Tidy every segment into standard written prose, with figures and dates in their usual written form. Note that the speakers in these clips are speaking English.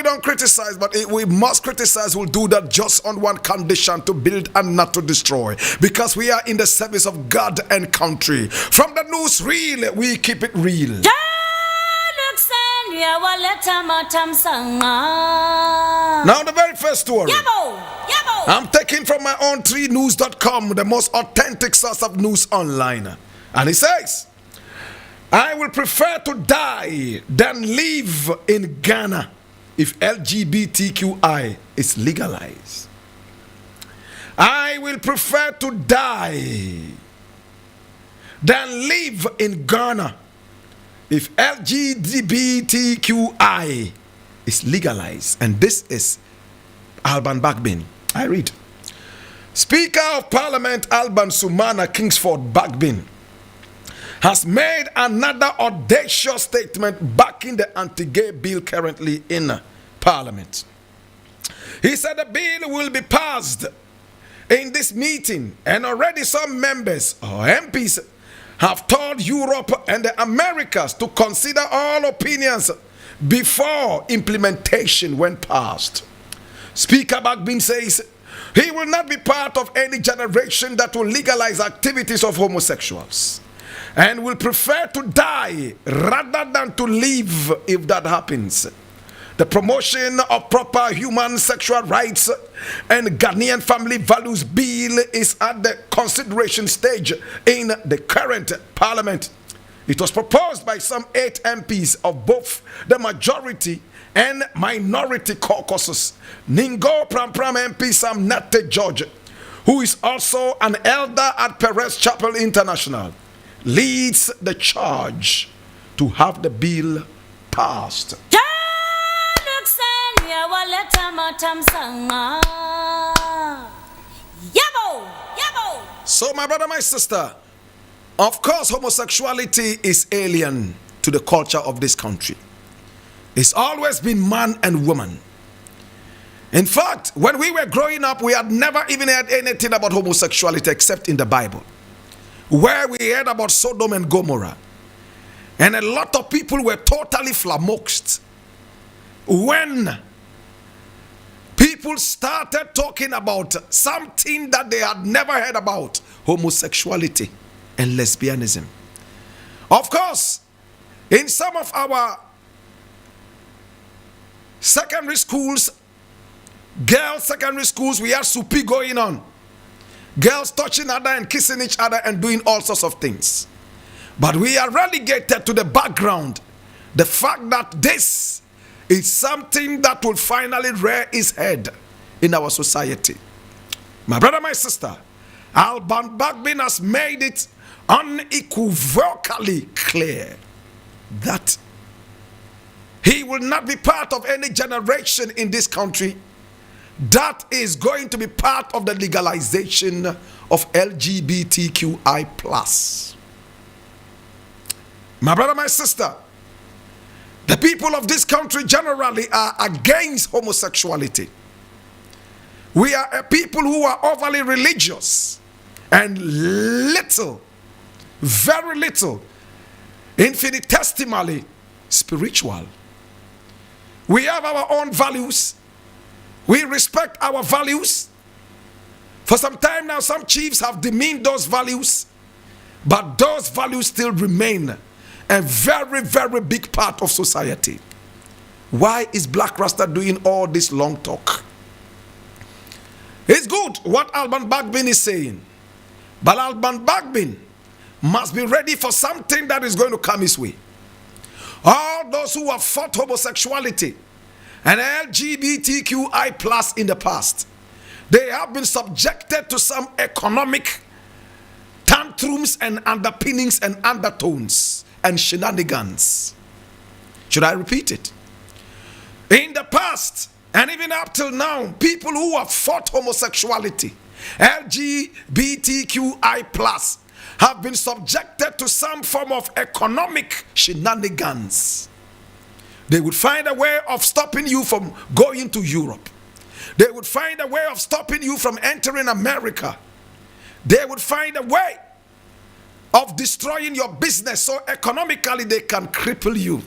don't criticize, but if we must criticize, we'll do that just on one condition: to build and not to destroy. Because we are in the service of God and country. From the news reel, we keep it real. Now the very first story, I'm taking from my own 3news.com, the most authentic source of news online. And it says, I will prefer to die than live in Ghana if LGBTQI is legalized. I will prefer to die than live in Ghana if LGBTQI is legalized. And this is Alban Bagbin. I read. Speaker of Parliament Alban Sumana Kingsford Bagbin has made another audacious statement backing the anti-gay bill currently in Parliament. He said the bill will be passed in this meeting, and already some members or MPs have told Europe and the Americas to consider all opinions before implementation when passed. Speaker Bagbin says he will not be part of any generation that will legalize activities of homosexuals, and will prefer to die rather than to live if that happens. The promotion of proper human sexual rights and Ghanaian family values bill is at the consideration stage in the current parliament. It was proposed by some 8 MPs of both the majority and minority caucuses. Ningo Prampram MP Sam Nate George, who is also an elder at Perez Chapel International, leads the charge to have the bill passed. So my brother, my sister, of course homosexuality is alien to the culture of this country. It's always been man and woman. In fact, when we were growing up, we had never even heard anything about homosexuality except in the Bible, where we heard about Sodom and Gomorrah. And a lot of people were totally flummoxed when people started talking about something that they had never heard about: homosexuality and lesbianism. Of course, in some of our secondary schools, girls' secondary schools, we have soupy going on. Girls touching other and kissing each other and doing all sorts of things. But we are relegated to the background. The fact that this is something that will finally rear its head in our society. My brother, my sister, Alban Bagbin has made it unequivocally clear that he will not be part of any generation in this country that is going to be part of the legalization of LGBTQI+. My brother, my sister, the people of this country generally are against homosexuality. We are a people who are overly religious and little, very little, infinitesimally spiritual. We have our own values. We respect our values. For some time now, some chiefs have demeaned those values, but those values still remain a very, very big part of society. Why is Blakk Rasta doing all this long talk? It's good what Alban Bagbin is saying, but Alban Bagbin must be ready for something that is going to come his way. All those who have fought homosexuality and LGBTQI+ in the past, they have been subjected to some economic tantrums and underpinnings and undertones and shenanigans. Should I repeat it? In the past, and even up till now, people who have fought homosexuality, LGBTQI+, have been subjected to some form of economic shenanigans. They would find a way of stopping you from going to Europe. They would find a way of stopping you from entering America. They would find a way of destroying your business so economically they can cripple you.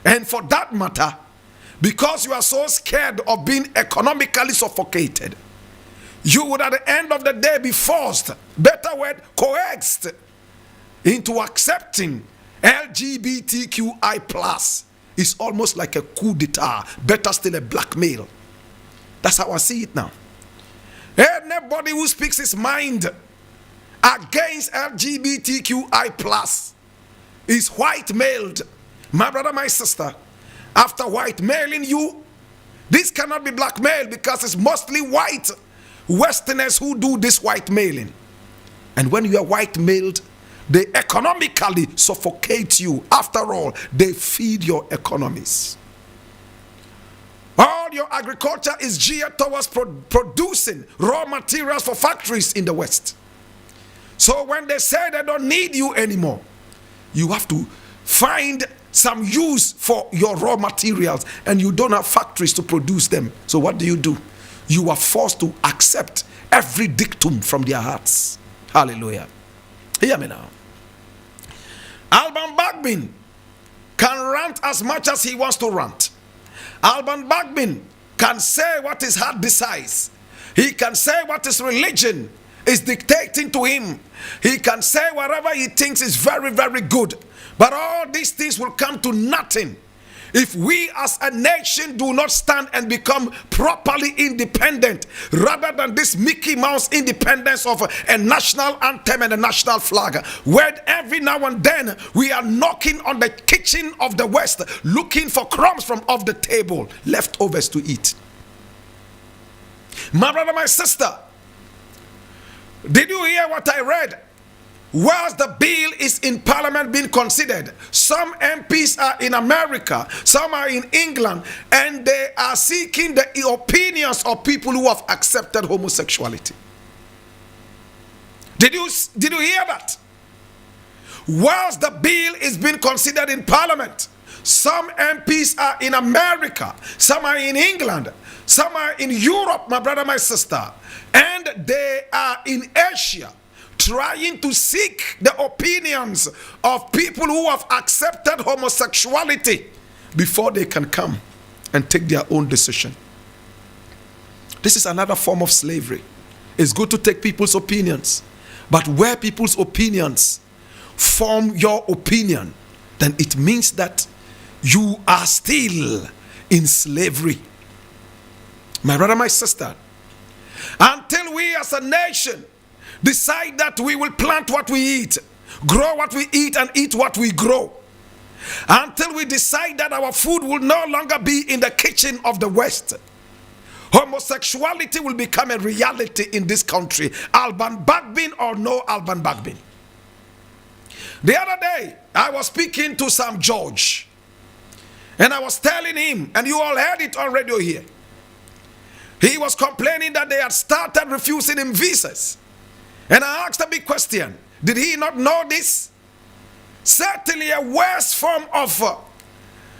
And for that matter, because you are so scared of being economically suffocated, you would at the end of the day be forced, better word, coaxed into accepting LGBTQI plus. It's almost like a coup d'etat, better still a blackmail. That's how I see it now. Anybody who speaks his mind against LGBTQI plus is white-mailed. My brother, my sister, after white-mailing you, this cannot be blackmail because it's mostly white Westerners who do this white-mailing. And when you are white-mailed, they economically suffocate you. After all, they feed your economies. All your agriculture is geared towards producing raw materials for factories in the West. So when they say they don't need you anymore, you have to find some use for your raw materials, and you don't have factories to produce them. So what do? You are forced to accept every dictum from their hearts. Hallelujah. Hear me now. Alban Bagbin can rant as much as he wants to rant. Alban Bagbin can say what his heart decides. He can say what his religion is dictating to him. He can say whatever he thinks is very, very good. But all these things will come to nothing if we as a nation do not stand and become properly independent, rather than this Mickey Mouse independence of a national anthem and a national flag, where every now and then we are knocking on the kitchen of the West looking for crumbs from off the table, leftovers to eat. My brother, my sister, did you hear what I read? Whilst the bill is in Parliament being considered, some MPs are in America, some are in England, and they are seeking the opinions of people who have accepted homosexuality. Did you hear that? Whilst the bill is being considered in Parliament, some MPs are in America, some are in England, some are in Europe, my brother, my sister, and they are in Asia, trying to seek the opinions of people who have accepted homosexuality before they can come and take their own decision. This is another form of slavery. It's good to take people's opinions, but where people's opinions form your opinion, then it means that you are still in slavery. My brother, my sister, until we as a nation decide that we will plant what we eat, grow what we eat, and eat what we grow, until we decide that our food will no longer be in the kitchen of the West, homosexuality will become a reality in this country, Alban Bagbin or no Alban Bagbin. The other day, I was speaking to Sam George, and I was telling him, and you all heard it on radio here, he was complaining that they had started refusing him visas. And I asked a big question. Did he not know this? Certainly a worse form of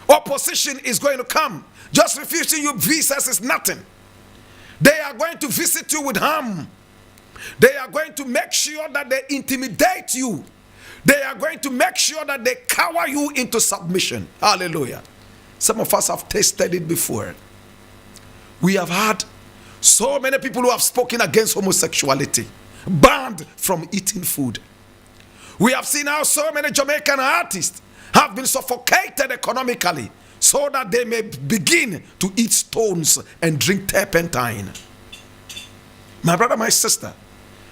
opposition is going to come. Just refusing you visas is nothing. They are going to visit you with harm. They are going to make sure that they intimidate you. They are going to make sure that they cower you into submission. Hallelujah. Some of us have tasted it before. We have had so many people who have spoken against homosexuality banned from eating food. We have seen how so many Jamaican artists have been suffocated economically so that they may begin to eat stones and drink turpentine. My brother, my sister,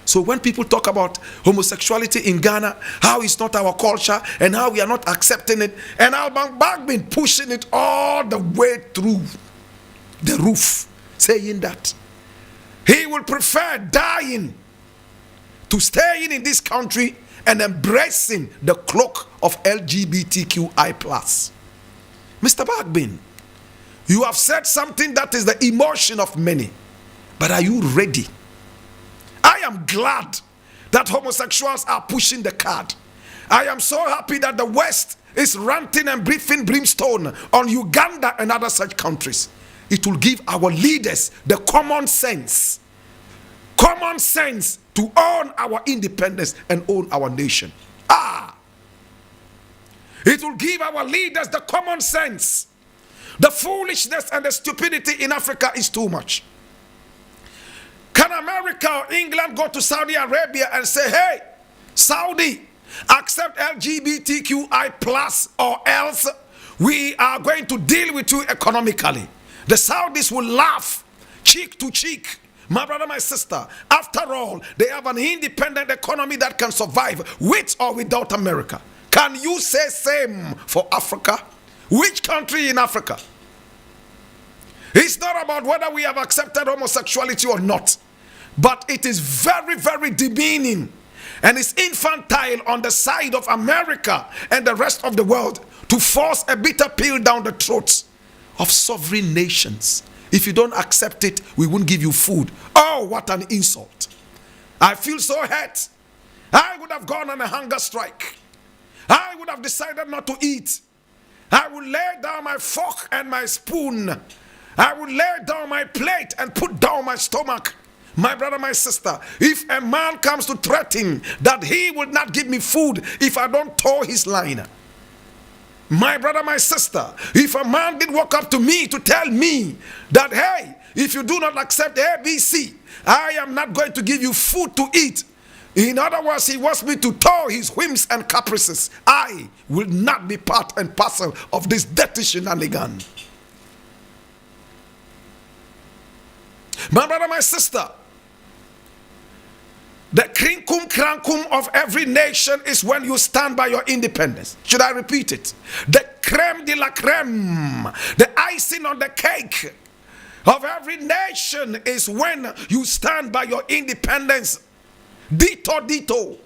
so when people talk about homosexuality in Ghana, how it's not our culture and how we are not accepting it, and Alban Bagbin pushing it all the way through the roof, saying that he would prefer dying to staying in this country and embracing the cloak of LGBTQI+. Mr. Bagbin, you have said something that is the emotion of many, but are you ready? I am glad that homosexuals are pushing the card. I am so happy that the West is ranting and breathing brimstone on Uganda and other such countries. It will give our leaders the common sense to own our independence and own our nation. It will give our leaders the common sense The foolishness and the stupidity in Africa is too much. Can America or England go to Saudi Arabia and say, hey, Saudi, accept LGBTQI plus or else we are going to deal with you economically? The Saudis will laugh cheek to cheek. My brother, my sister, after all, they have an independent economy that can survive with or without America. Can you say same for Africa? Which country in Africa? It's not about whether we have accepted homosexuality or not, but it is very, very demeaning and it's infantile on the side of America and the rest of the world to force a bitter pill down the throats of sovereign nations. If you don't accept it, we won't give you food. Oh, what an insult. I feel so hurt. I would have gone on a hunger strike. I would have decided not to eat. I would lay down my fork and my spoon. I would lay down my plate and put down my stomach. My brother, my sister, if a man comes to threaten that he will not give me food if I don't toe his line. My brother, my sister, if a man did walk up to me to tell me that, hey, if you do not accept ABC, I am not going to give you food to eat. In other words, he wants me to toe his whims and caprices. I will not be part and parcel of this dirty shenanigan. My brother, my sister, the crinkum crankum of every nation is when you stand by your independence. Should I repeat it? The creme de la creme, the icing on the cake of every nation is when you stand by your independence. Dito, dito.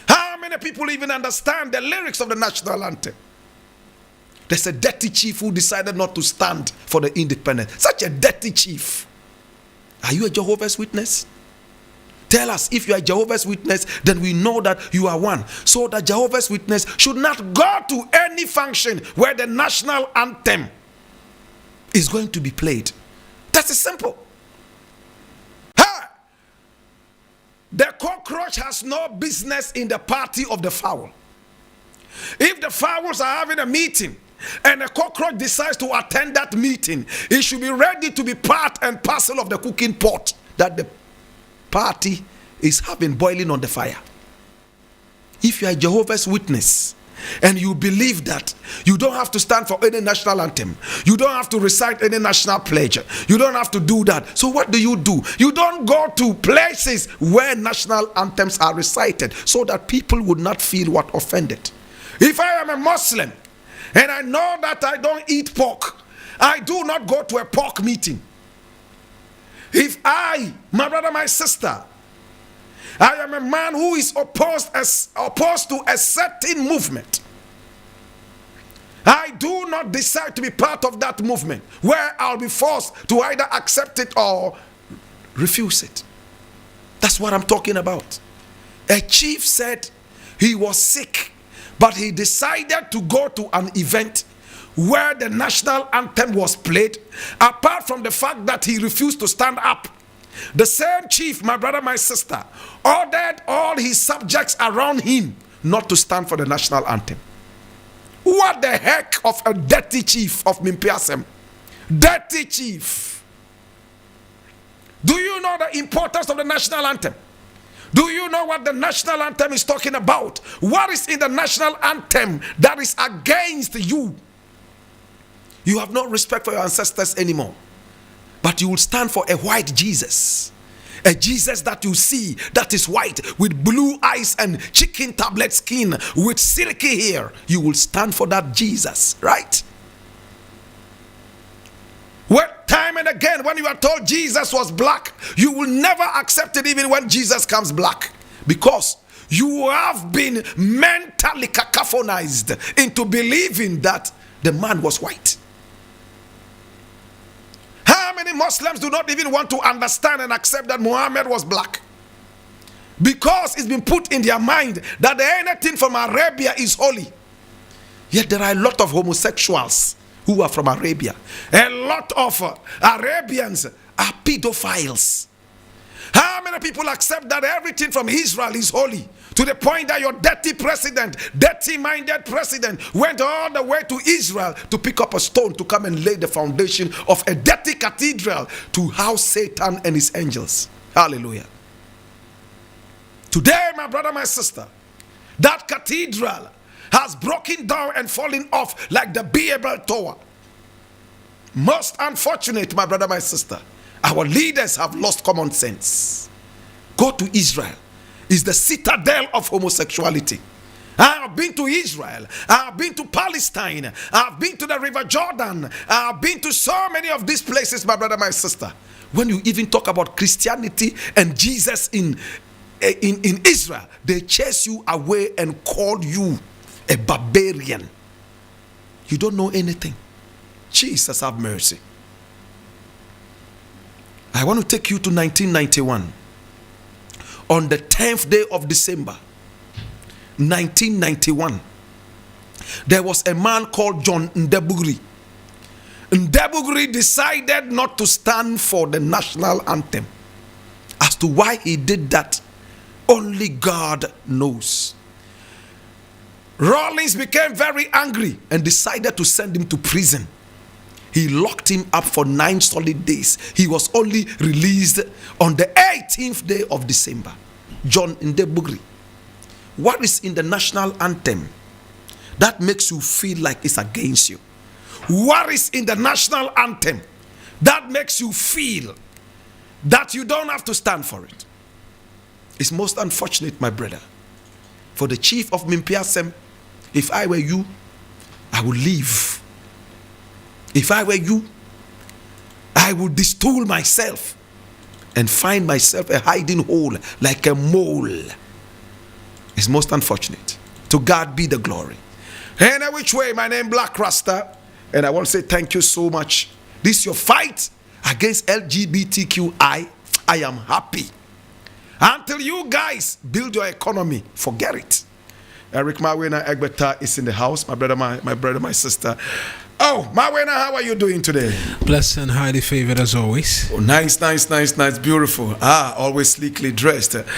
How many people even understand the lyrics of the national anthem? There's a dirty chief who decided not to stand for the independence. Such a dirty chief. Are you a Jehovah's Witness? Tell us, if you are Jehovah's Witness, then we know that you are one. So the Jehovah's Witness should not go to any function where the national anthem is going to be played. That's simple. The cockroach has no business in the party of the fowl. If the fowls are having a meeting and a cockroach decides to attend that meeting, it should be ready to be part and parcel of the cooking pot that the party is having boiling on the fire. If you are a Jehovah's Witness and you believe that you don't have to stand for any national anthem, you don't have to recite any national pledge, you don't have to do that, so what do? You don't go to places where national anthems are recited so that people would not feel what offended. If I am a Muslim and I know that I don't eat pork, I do not go to a pork meeting. If I, my brother, my sister, I am a man who is opposed to a certain movement, I do not decide to be part of that movement where I'll be forced to either accept it or refuse it. That's what I'm talking about. A chief said he was sick, but he decided to go to an event where the national anthem was played, apart from the fact that he refused to stand up. The same chief, my brother, my sister, ordered all his subjects around him not to stand for the national anthem. What the heck of a dirty chief of Mimpiasem? Dirty chief. Do you know the importance of the national anthem? Do you know what the national anthem is talking about? What is in the national anthem that is against you? You have no respect for your ancestors anymore. But you will stand for a white Jesus. A Jesus that you see that is white with blue eyes and chicken tablet skin with silky hair. You will stand for that Jesus, right? Well, time and again, when you are told Jesus was black, you will never accept it even when Jesus comes black. Because you have been mentally cacophonized into believing that the man was white. How many Muslims do not even want to understand and accept that Muhammad was black? Because it's been put in their mind that anything from Arabia is holy. Yet there are a lot of homosexuals who are from Arabia. A lot of Arabians are pedophiles. How many people accept that everything from Israel is holy? To the point that your dirty-minded president, went all the way to Israel to pick up a stone to come and lay the foundation of a dirty cathedral to house Satan and his angels. Hallelujah. Today, my brother, my sister, that cathedral has broken down and fallen off like the Babel Tower. Most unfortunate, my brother, my sister, our leaders have lost common sense. Go to Israel. It's the citadel of homosexuality. I have been to Israel. I have been to Palestine. I have been to the River Jordan. I have been to so many of these places, my brother, my sister. When you even talk about Christianity and Jesus in Israel, they chase you away and call you a barbarian. You don't know anything. Jesus have mercy. I want to take you to 1991. On the 10th day of December, 1991, there was a man called John Ndebugri. Ndebugri decided not to stand for the national anthem. As to why he did that, only God knows. Rawlings became very angry and decided to send him to prison. He locked him up for 9 solid days. He was only released on the 18th day of December. John Ndebugri. What is in the national anthem that makes you feel like it's against you? What is in the national anthem that makes you feel that you don't have to stand for it? It's most unfortunate, my brother. For the chief of Mimpiasem, if I were you, I would leave. If I were you, I would destool myself and find myself a hiding hole like a mole. It's most unfortunate. To God be the glory. Any which way, my name Blakk Rasta, and I want to say thank you so much. This is your fight against LGBTQI. I am happy. Until you guys build your economy, forget it. Eric Mawena Egbeta is in the house. My brother, my brother, my sister. Oh, Mawena, how are you doing today? Blessed and highly favored as always. Oh, nice, beautiful. Always sleekly dressed.